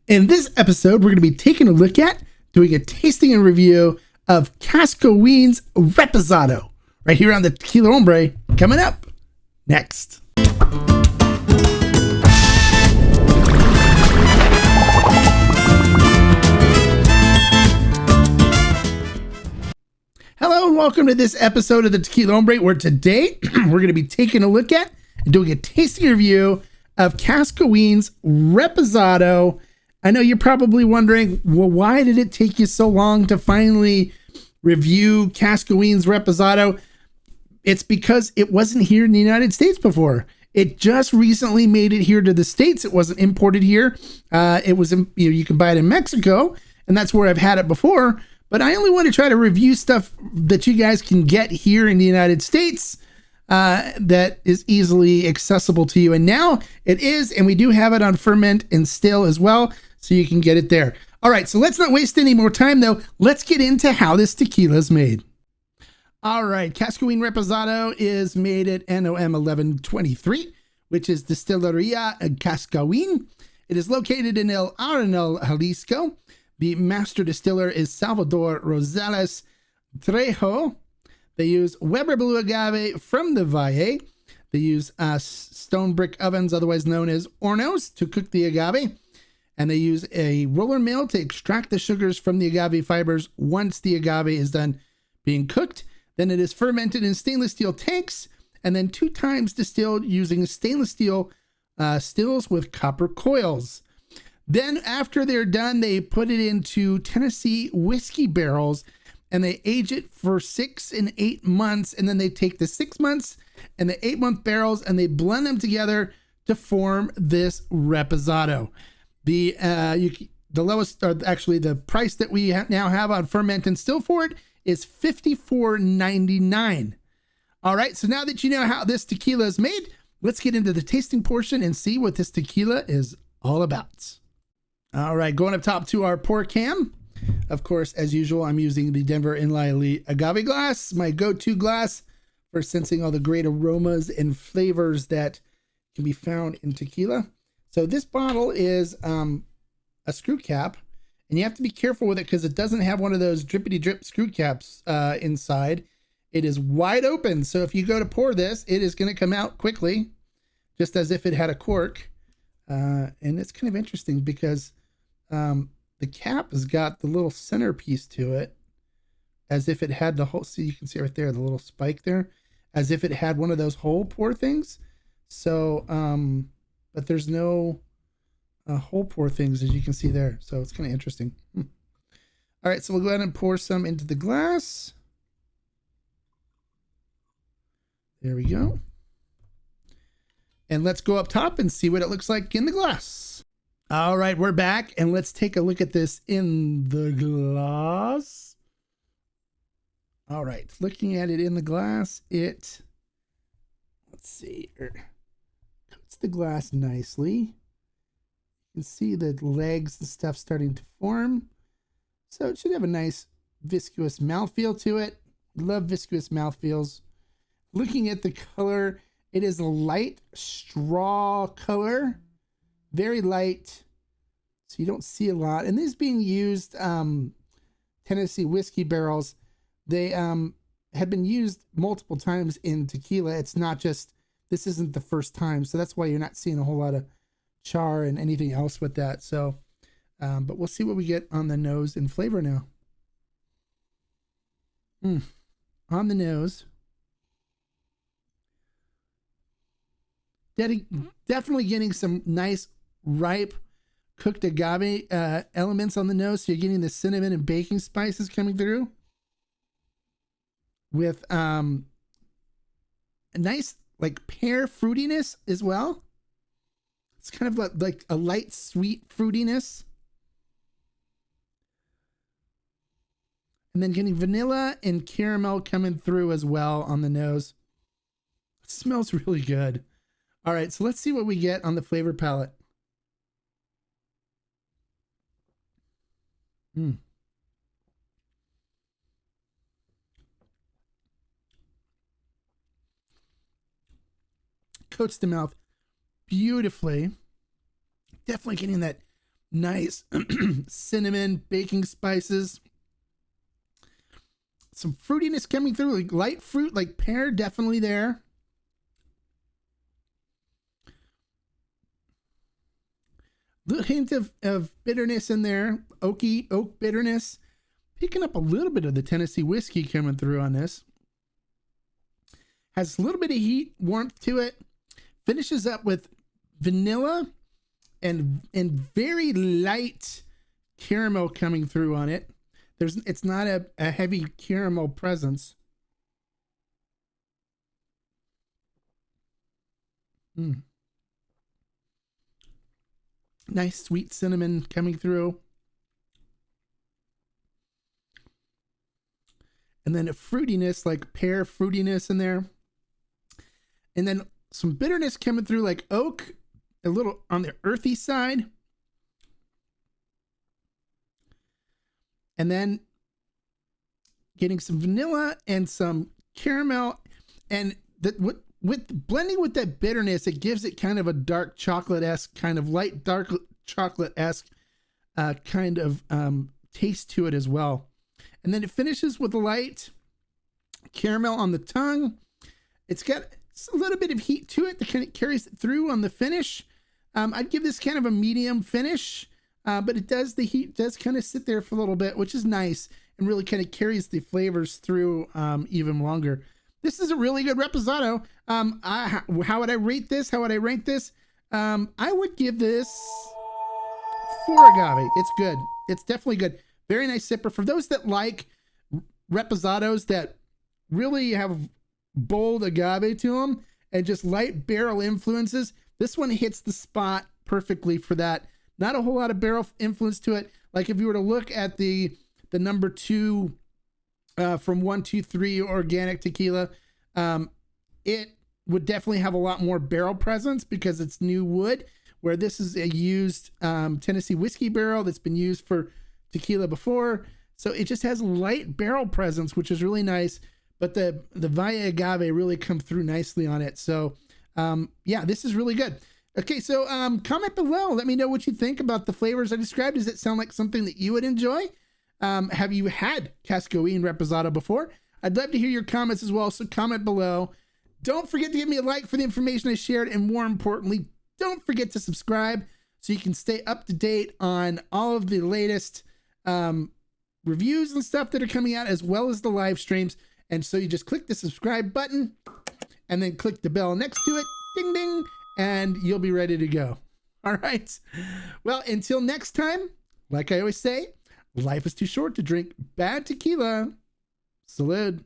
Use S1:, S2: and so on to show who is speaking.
S1: In this episode, we're going to be taking a look at doing a tasting and review of Cascahuin's Reposado right here on the Tequila Hombre, coming up next. Hello and welcome to this episode of the Tequila Hombre, where today we're going to be taking a look at and doing a tasting review of Cascahuin's Reposado. I know you're probably wondering, well, why did it take you so long to finally review Cascahuin's Reposado? It's because it wasn't here in the United States before. It just recently made it here to the States. It wasn't imported here. It was, you can buy it in Mexico, and that's where I've had it before. But I only want to try to review stuff that you guys can get here in the United States that is easily accessible to you. And now it is, and we do have it on ferment and still as well, so you can get it there. All right, so let's not waste any more time, though. Let's get into how this tequila is made. All right, Cascahuin Reposado is made at NOM 1123, which is Distillería Cascahuin. It is located in El Arenal, Jalisco. The master distiller is Salvador Rosales Trejo. They use Weber Blue Agave from the Valle. They use stone brick ovens, otherwise known as hornos, to cook the agave. And they use a roller mill to extract the sugars from the agave fibers once the agave is done being cooked. Then it is fermented in stainless steel tanks and then 2 times distilled using stainless steel stills with copper coils. Then after they're done, they put it into Tennessee whiskey barrels and they age it for 6 and 8 months. And then they take the 6 months and the 8-month barrels and they blend them together to form this Reposado. The lowest, or actually the price that we now have on ferment and still for it is $54.99. All right, so now that you know how this tequila is made, let's get into the tasting portion and see what this tequila is all about. All right, going up top to our pour cam. Of course, as usual, I'm using the Denver Inlay Elite Agave glass, my go-to glass for sensing all the great aromas and flavors that can be found in tequila. So this bottle is a screw cap, and you have to be careful with it because it doesn't have one of those drippity drip screw caps inside. It is wide open, so if you go to pour this, it is going to come out quickly, just as if it had a cork. And it's kind of interesting because the cap has got the little centerpiece to it, as if it had the whole, see, you can see right there, the little spike there, as if it had one of those hole pour things. So, but there's no hole pour things, as you can see there. So it's kind of interesting. All right, so we'll go ahead and pour some into the glass. There we go. And let's go up top and see what it looks like in the glass. All right, we're back, and let's take a look at this in the glass. All right, looking at it in the glass, let's see, coats the glass nicely. You can see the legs and stuff starting to form. So it should have a nice viscous mouthfeel to it. Love viscous mouthfeels. Looking at the color, it is a light straw color, very light, so you don't see a lot. And this being used, Tennessee whiskey barrels, they have been used multiple times in tequila. It's not just, this isn't the first time, so that's why you're not seeing a whole lot of char and anything else with that. So, but we'll see what we get on the nose and flavor now. On the nose. Definitely getting some nice ripe cooked agave elements on the nose. So you're getting the cinnamon and baking spices coming through with a nice like pear fruitiness as well. It's kind of like a light sweet fruitiness. And then getting vanilla and caramel coming through as well on the nose. It smells really good. All right, so let's see what we get on the flavor palette. Coats the mouth beautifully. Definitely getting that nice cinnamon, baking spices. Some fruitiness coming through, like light fruit, like pear, definitely there. Little hint of bitterness in there, oak bitterness. Picking up a little bit of the Tennessee whiskey coming through on this. Has a little bit of heat, warmth to it. Finishes up with vanilla and very light caramel coming through on it. It's not a heavy caramel presence. Nice sweet cinnamon coming through. And then a fruitiness, like pear fruitiness in there. And then some bitterness coming through, like oak, a little on the earthy side. And then getting some vanilla and some caramel. And with blending with that bitterness, it gives it kind of a dark chocolate-esque, kind of light dark chocolate-esque kind of taste to it as well. And then it finishes with a light caramel on the tongue. It's got a little bit of heat to it that kind of carries it through on the finish. I'd give this kind of a medium finish, but the heat does kind of sit there for a little bit, which is nice and really kind of carries the flavors through even longer. This is a really good reposado. How would I rate this? How would I rank this? I would give this 4 agave. It's good. It's definitely good. Very nice sipper. For those that like reposados that really have bold agave to them and just light barrel influences, this one hits the spot perfectly for that. Not a whole lot of barrel influence to it. Like if you were to look at the number 2 from 123 organic tequila, it would definitely have a lot more barrel presence because it's new wood, where this is a used Tennessee whiskey barrel that's been used for tequila before. So it just has light barrel presence, which is really nice. But the Valle Agave really come through nicely on it. So yeah, this is really good. Okay, so comment below. Let me know what you think about the flavors I described. Does it sound like something that you would enjoy? Have you had Cascahuin Reposado before? I'd love to hear your comments as well, so comment below. Don't forget to give me a like for the information I shared, and more importantly, don't forget to subscribe so you can stay up to date on all of the latest reviews and stuff that are coming out, as well as the live streams. And so you just click the subscribe button and then click the bell next to it, ding ding, and you'll be ready to go. All right. Well, until next time, like I always say, life is too short to drink bad tequila. Salud.